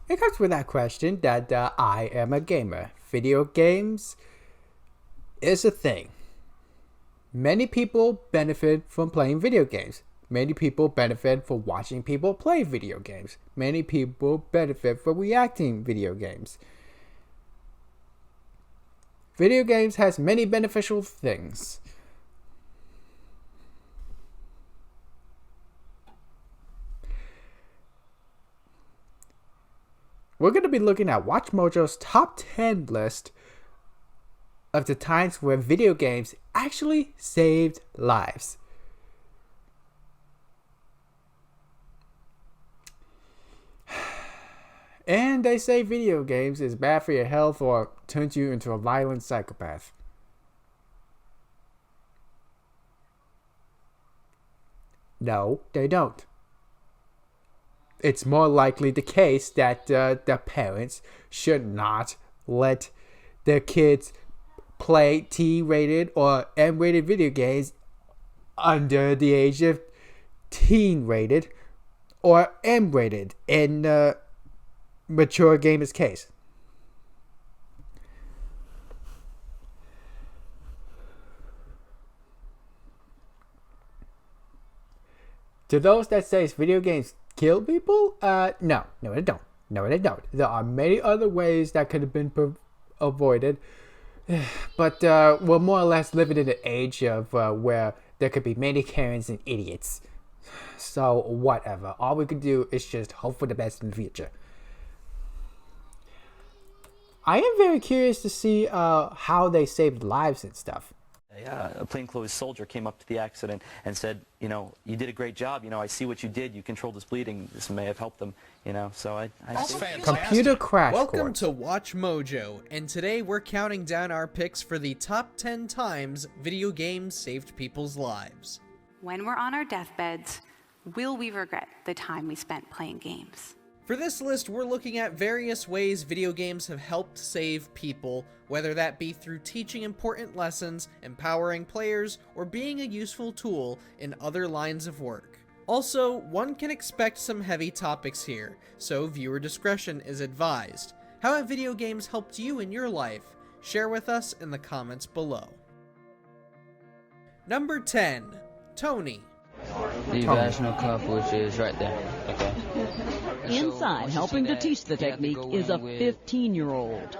It comes with that question that I am a gamer. Video games is a thing. Many people benefit from playing video games. Many people benefit from watching people play video games. Many people benefit from reacting video games. Video games has many beneficial things. We're going to be looking at WatchMojo's top 10 list of the times where video games actually saved lives. And they say video games is bad for your health or turns you into a violent psychopath. No, they don't. It's more likely the case that the parents should not let their kids play T-rated or M-rated video games under the age of teen-rated or M-rated in mature gamers' case. To those that say video games kill people, no, they don't. No, they don't. There are many other ways that could have been avoided, but we're more or less living in an age of where there could be many Karens and idiots. So whatever. All we can do is just hope for the best in the future. I am very curious to see how they saved lives and stuff. A plainclothes soldier came up to the accident and said, you know, you did a great job. You know, I see what you did. You controlled his bleeding. This may have helped them. You know, so I see. Computer crash Welcome course. to WatchMojo, and today we're counting down our picks for the top 10 times video games saved people's lives. When we're on our deathbeds, will we regret the time we spent playing games? For this list, we're looking at various ways video games have helped save people, whether that be through teaching important lessons, empowering players, or being a useful tool in other lines of work. Also, one can expect some heavy topics here, so viewer discretion is advised. How have video games helped you in your life? Share with us in the comments below. Number 10. Tony. The vaginal cuff, which is right there. Okay. Inside, helping to teach the technique, is a 15-year-old.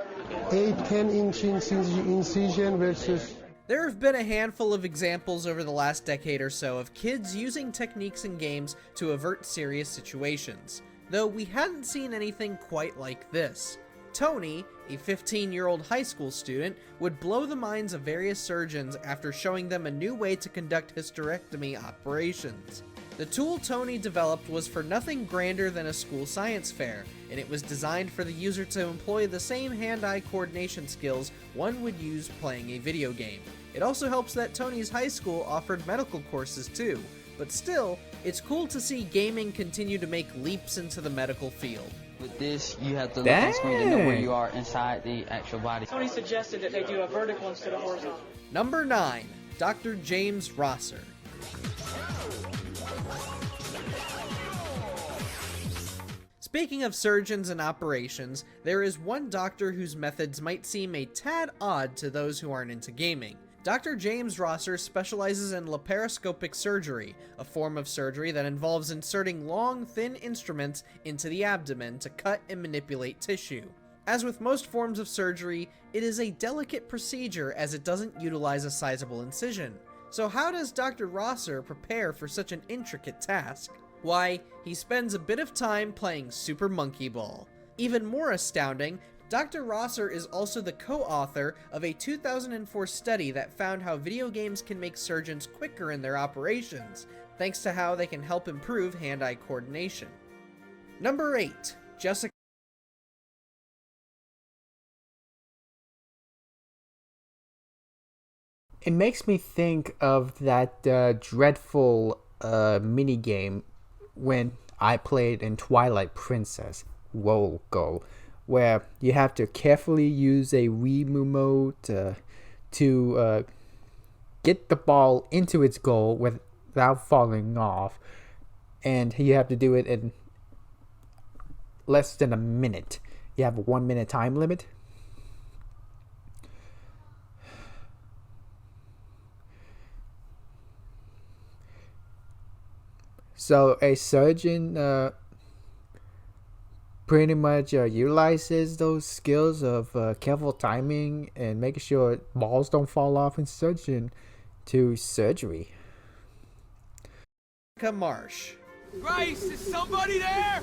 8-10 inch incision versus... There have been a handful of examples over the last decade or so of kids using techniques in games to avert serious situations, though we hadn't seen anything quite like this. Tony, a 15-year-old high school student, would blow the minds of various surgeons after showing them a new way to conduct hysterectomy operations. The tool Tony developed was for nothing grander than a school science fair, and it was designed for the user to employ the same hand-eye coordination skills one would use playing a video game. It also helps that Tony's high school offered medical courses too, but still, it's cool to see gaming continue to make leaps into the medical field. With this, you have to look on screen to know where you are inside the actual body. Tony suggested that they do a vertical instead of horizontal. Number 9. Dr. James Rosser. Speaking of surgeons and operations, there is one doctor whose methods might seem a tad odd to those who aren't into gaming. Dr. James Rosser specializes in laparoscopic surgery, a form of surgery that involves inserting long, thin instruments into the abdomen to cut and manipulate tissue. As with most forms of surgery, it is a delicate procedure as it doesn't utilize a sizable incision. So how does Dr. Rosser prepare for such an intricate task? Why, he spends a bit of time playing Super Monkey Ball. Even more astounding, Dr. Rosser is also the co-author of a 2004 study that found how video games can make surgeons quicker in their operations, thanks to how they can help improve hand-eye coordination. Number 8. Jessica. It makes me think of that dreadful minigame when I played in Twilight Princess Roll Go, where you have to carefully use a remote to get the ball into its goal without falling off, and you have to do it in less than a minute. You have a 1 minute time limit. So a surgeon pretty much utilizes those skills of careful timing and making sure balls don't fall off in surgeon to surgery. Marsh. Grace, is somebody there?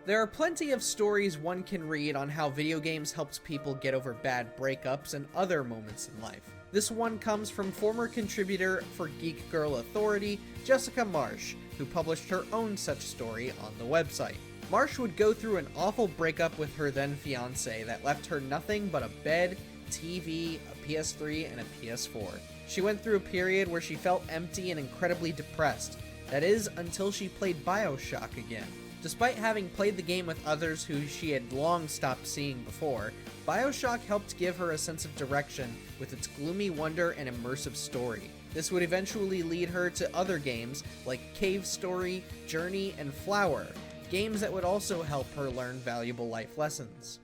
There are plenty of stories one can read on how video games helped people get over bad breakups and other moments in life. This one comes from former contributor for Geek Girl Authority, Jessica Marsh, who published her own such story on the website. Marsh would go through an awful breakup with her then fiance that left her nothing but a bed, TV, a PS3, and a PS4. She went through a period where she felt empty and incredibly depressed. That is, until she played BioShock again. Despite having played the game with others who she had long stopped seeing before, BioShock helped give her a sense of direction with its gloomy wonder and immersive story. This would eventually lead her to other games like Cave Story, Journey, and Flower, games that would also help her learn valuable life lessons.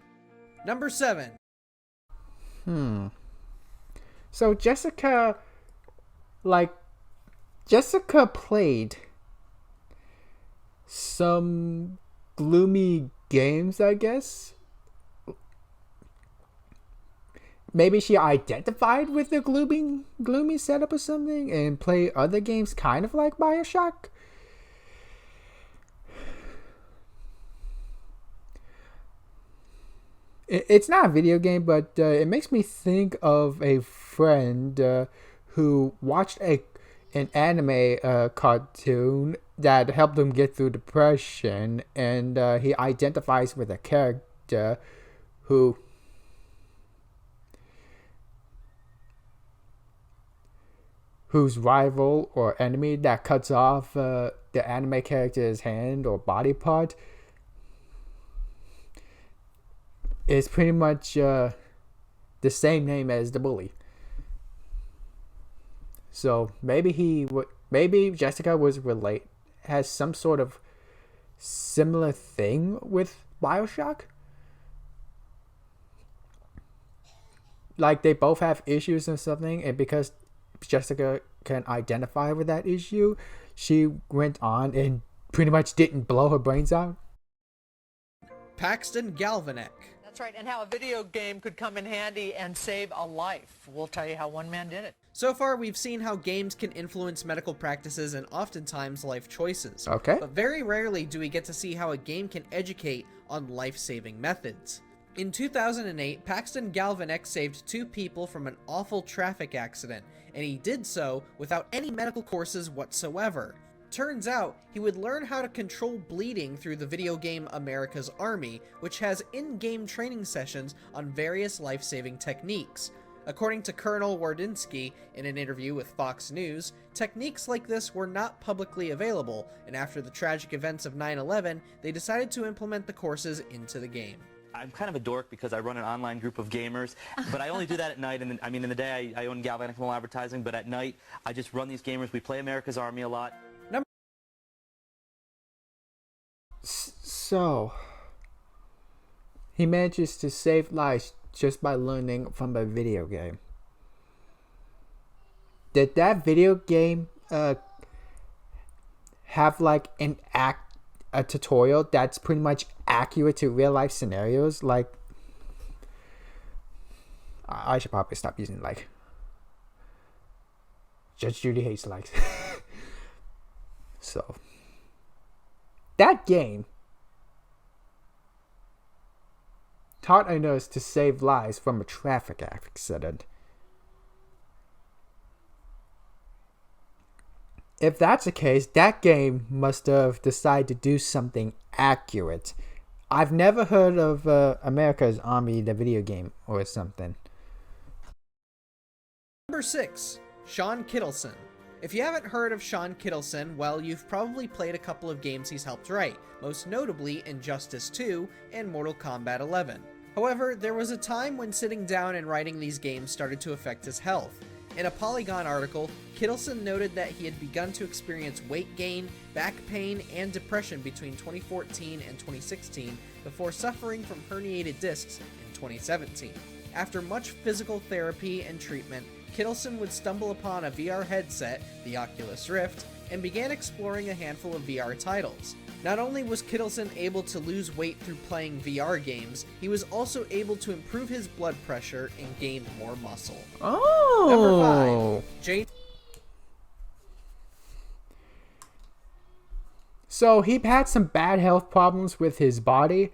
Number 7. So Jessica played some gloomy games, I guess. Maybe she identified with the gloomy setup or something and play other games kind of like BioShock. It's not a video game, but it makes me think of a friend who watched an anime cartoon that helped him get through depression, and he identifies with a character whose rival or enemy that cuts off the anime character's hand or body part is pretty much the same name as the bully. So maybe Jessica has some sort of similar thing with BioShock. Like they both have issues and something, and because Jessica can identify with that issue, she went on and pretty much didn't blow her brains out. Paxton Galvanek. That's right, and how a video game could come in handy and save a life. We'll tell you how one man did it. So far, we've seen how games can influence medical practices and oftentimes life choices. Okay. But very rarely do we get to see how a game can educate on life-saving methods. In 2008, Paxton Galvanek saved 2 people from an awful traffic accident, and he did so without any medical courses whatsoever. Turns out, he would learn how to control bleeding through the video game America's Army, which has in-game training sessions on various life-saving techniques. According to Colonel Wardinsky in an interview with Fox News, techniques like this were not publicly available, and after the tragic events of 9/11, they decided to implement the courses into the game. I'm kind of a dork because I run an online group of gamers, but I only do that at night. And I mean, in the day, I own Galvanic Mall Advertising, but at night, I just run these gamers. We play America's Army a lot. So, he manages to save lives just by learning from a video game. Did that video game have like a tutorial that's pretty much accurate to real life scenarios? Like, I should probably stop using like. Judge Judy hates likes. So, that game taught a nurse to save lives from a traffic accident. If that's the case, that game must have decided to do something accurate. I've never heard of America's Army, the video game, or something. Number 6. Sean Kittleson. If you haven't heard of Sean Kittleson, well, you've probably played a couple of games he's helped write, most notably Injustice 2 and Mortal Kombat 11. However, there was a time when sitting down and writing these games started to affect his health. In a Polygon article, Kittleson noted that he had begun to experience weight gain, back pain, and depression between 2014 and 2016 before suffering from herniated discs in 2017. After much physical therapy and treatment, Kittleson would stumble upon a VR headset, the Oculus Rift, and began exploring a handful of VR titles. Not only was Kittleson able to lose weight through playing VR games, he was also able to improve his blood pressure and gain more muscle. Oh! Number 5. Jane. So he had some bad health problems with his body,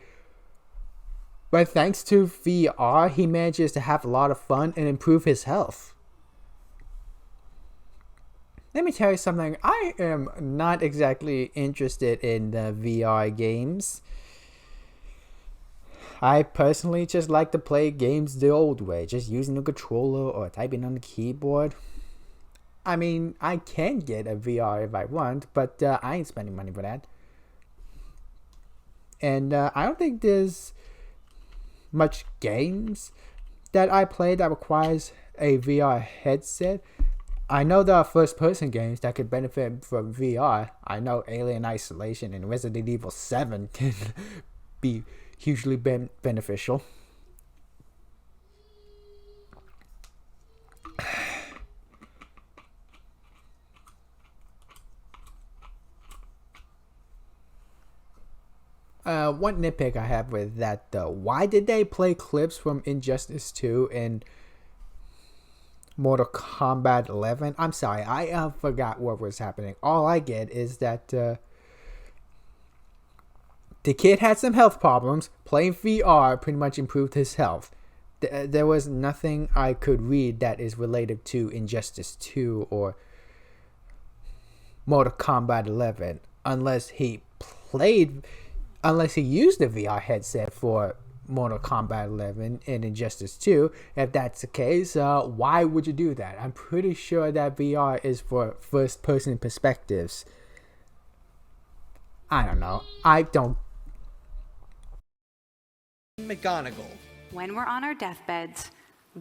but thanks to VR, he manages to have a lot of fun and improve his health. Let me tell you something, I am not exactly interested in the VR games. I personally just like to play games the old way, just using a controller or typing on the keyboard. I mean, I can get a VR if I want, but I ain't spending money for that. And I don't think there's much games that I play that requires a VR headset. I know there are first-person games that could benefit from VR. I know Alien Isolation and Resident Evil 7 can be hugely beneficial. One nitpick I have with that though, why did they play clips from Injustice 2 and Mortal Kombat 11? I'm sorry, I forgot what was happening. All I get is that the kid had some health problems. Playing VR pretty much improved his health. There was nothing I could read that is related to Injustice 2 or Mortal Kombat 11 unless he used the VR headset for Mortal Kombat 11 and Injustice 2. If that's the case, why would you do that? I'm pretty sure that VR is for first-person perspectives. I don't know. I don't. McGonagall. When we're on our deathbeds,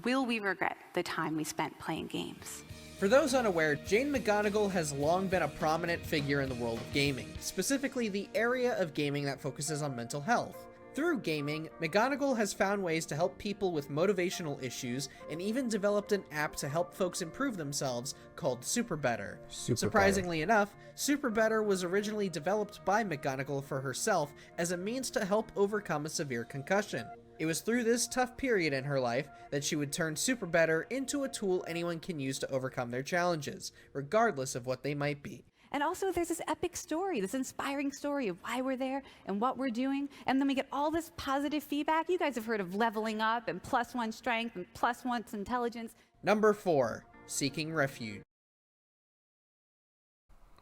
will we regret the time we spent playing games? For those unaware, Jane McGonagall has long been a prominent figure in the world of gaming, specifically the area of gaming that focuses on mental health. Through gaming, McGonagall has found ways to help people with motivational issues and even developed an app to help folks improve themselves called Super Better. Surprisingly enough, Super Better was originally developed by McGonagall for herself as a means to help overcome a severe concussion. It was through this tough period in her life that she would turn Super Better into a tool anyone can use to overcome their challenges, regardless of what they might be. And also there's this epic story, this inspiring story of why we're there and what we're doing. And then we get all this positive feedback. You guys have heard of leveling up and +1 strength and +1 intelligence. Number 4, Seeking Refuge.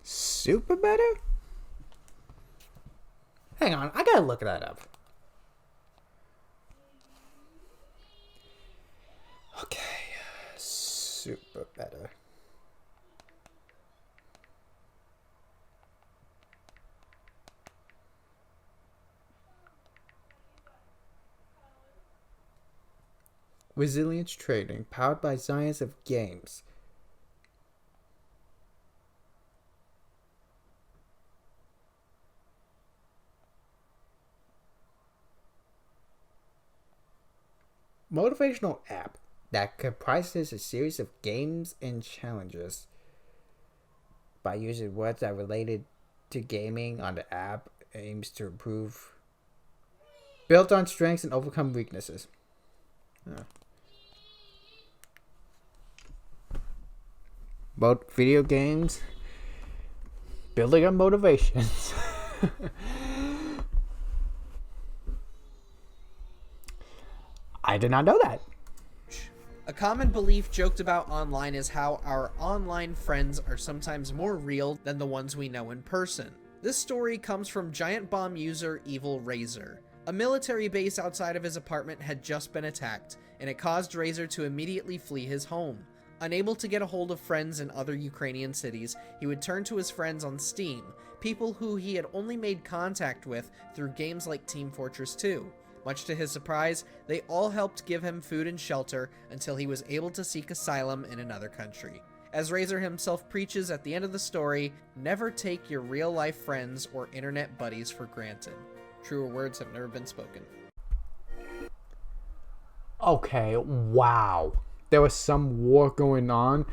Super Better? Hang on, I gotta look that up. Okay, Super Better. Resilience Trading, powered by Science of Games. Motivational app that comprises a series of games and challenges. By using words that are related to gaming on the app, aims to improve, build on strengths and overcome weaknesses. About video games, building on motivations. I did not know that. A common belief joked about online is how our online friends are sometimes more real than the ones we know in person. This story comes from Giant Bomb user Evil Razor. A military base outside of his apartment had just been attacked, and it caused Razor to immediately flee his home. Unable to get a hold of friends in other Ukrainian cities, he would turn to his friends on Steam, people who he had only made contact with through games like Team Fortress 2. Much to his surprise, they all helped give him food and shelter until he was able to seek asylum in another country. As Razor himself preaches at the end of the story, never take your real-life friends or internet buddies for granted. Truer words have never been spoken. Okay, wow. There was some war going on,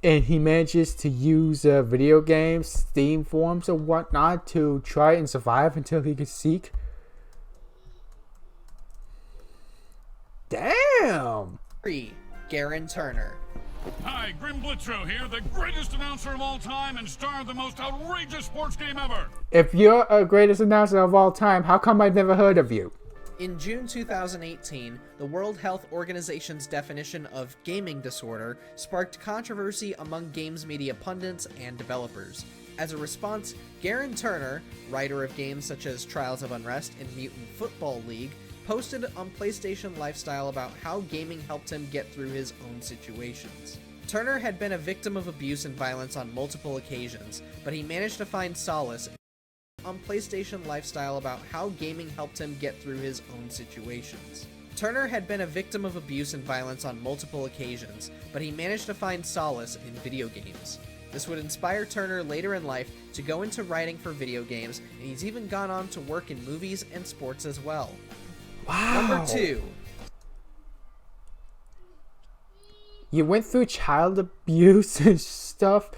and he manages to use video games, Steam forums, and whatnot to try and survive until he could seek. Damn! 3. Garen Turner. Hi, Grim Blitzrow here, the greatest announcer of all time and star of the most outrageous sports game ever. If you're a greatest announcer of all time, how come I've never heard of you? In June 2018, the World Health Organization's definition of gaming disorder sparked controversy among games media pundits and developers. As a response, Garen Turner, writer of games such as Trials of Unrest and Mutant Football League, posted on PlayStation Lifestyle about how gaming helped him get through his own situations. Turner had been a victim of abuse and violence on multiple occasions, but he managed to find solace on PlayStation Lifestyle about how gaming helped him get through his own situations. Turner had been a victim of abuse and violence on multiple occasions, but he managed to find solace in video games. This would inspire Turner later in life to go into writing for video games, and he's even gone on to work in movies and sports as well. Wow. Number 2. You went through child abuse and stuff,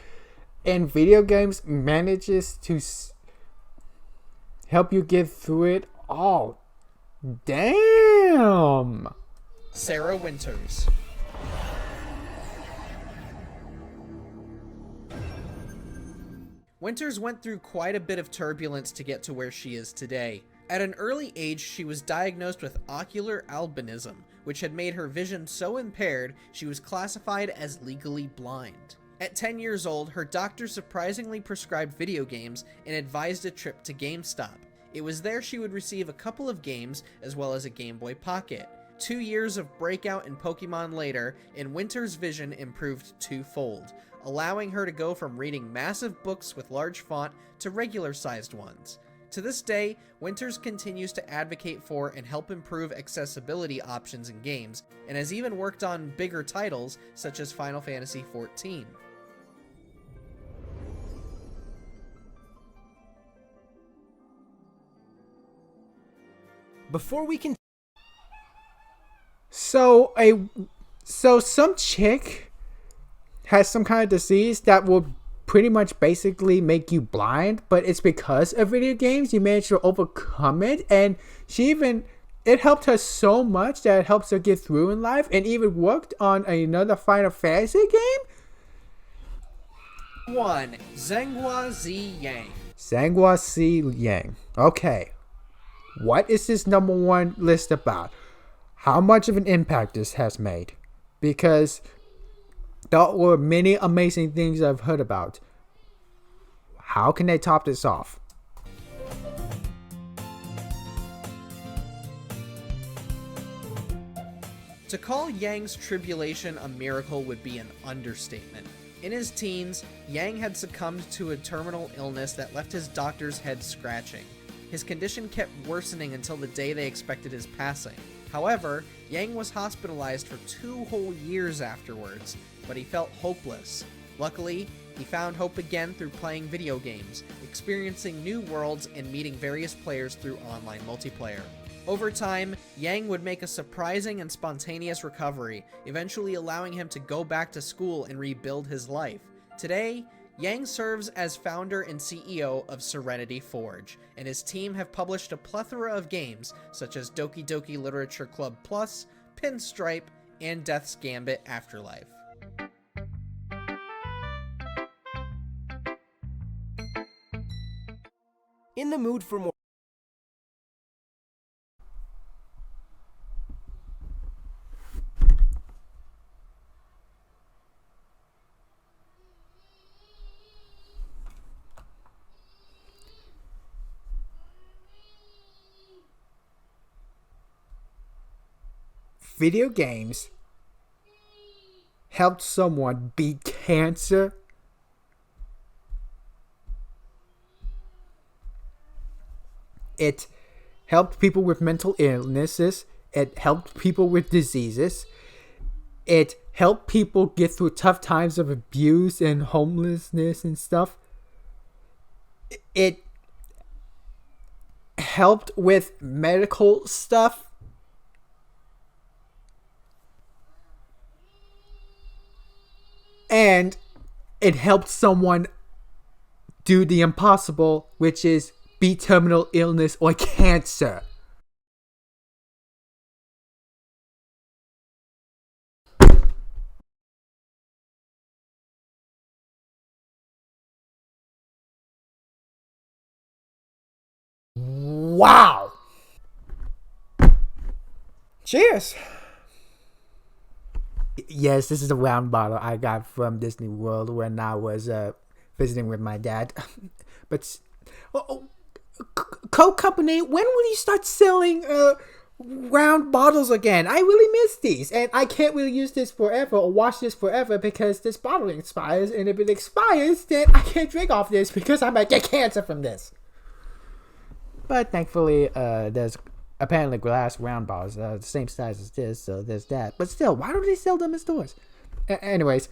and video games manages to help you get through it. Oh, damn! Sarah Winters. Winters went through quite a bit of turbulence to get to where she is today. At an early age, she was diagnosed with ocular albinism, which had made her vision so impaired she was classified as legally blind. At 10 years old, her doctor surprisingly prescribed video games and advised a trip to GameStop. It was there she would receive a couple of games as well as a Game Boy Pocket. 2 years of Breakout and Pokemon later, and Winter's vision improved twofold, allowing her to go from reading massive books with large font to regular-sized ones. To this day, Winters continues to advocate for and help improve accessibility options in games, and has even worked on bigger titles such as Final Fantasy XIV. Before we can... So some chick has some kind of disease that will pretty much basically make you blind, but it's because of video games you managed to overcome it, and it helped her so much that it helps her get through in life, and even worked on another Final Fantasy game. 1. Zhenghua Z Yang. Zhenghua Z Yang. Okay. What is this number one list about? How much of an impact this has made? Because there were many amazing things I've heard about. How can they top this off? To call Yang's tribulation a miracle would be an understatement. In his teens, Yang had succumbed to a terminal illness that left his doctor's head scratching. His condition kept worsening until the day they expected his passing. However, Yang was hospitalized for 2 whole years afterwards, but he felt hopeless. Luckily, he found hope again through playing video games, experiencing new worlds, and meeting various players through online multiplayer. Over time, Yang would make a surprising and spontaneous recovery, eventually allowing him to go back to school and rebuild his life. Today, Yang serves as founder and CEO of Serenity Forge, and his team have published a plethora of games such as Doki Doki Literature Club Plus, Pinstripe, and Death's Gambit Afterlife. In the mood for more... Video games helped someone beat cancer. It helped people with mental illnesses. It helped people with diseases. It helped people get through tough times of abuse and homelessness and stuff. It helped with medical stuff. And it helped someone do the impossible, which is beat terminal illness or cancer. Wow! Cheers! Yes, this is a round bottle I got from Disney World when I was visiting with my dad. But Coke Company, when will you start selling round bottles again? I really miss these, and I can't really use this forever or wash this forever because this bottle expires, and if it expires, then I can't drink off this because I might get cancer from this. But thankfully, there's apparently glass round bottles, the same size as this, so there's that. But still, why don't they sell them in stores? Anyways,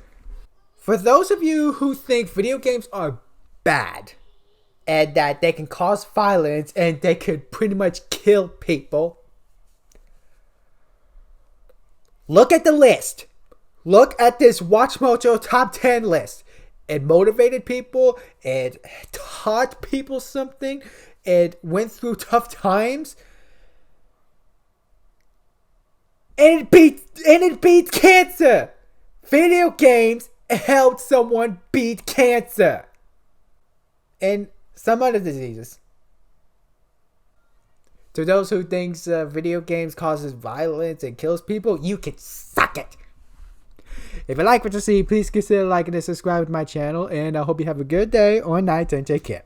for those of you who think video games are bad, and that they can cause violence, and they could pretty much kill people, look at the list. Look at this WatchMojo top 10 list. It motivated people, it taught people something, it went through tough times, and it beat cancer. Video games helped someone beat cancer and some other diseases. To those who thinks video games causes violence and kills people, you can suck it. If you like what you see, please consider liking and subscribing to my channel, and I hope you have a good day or night and take care.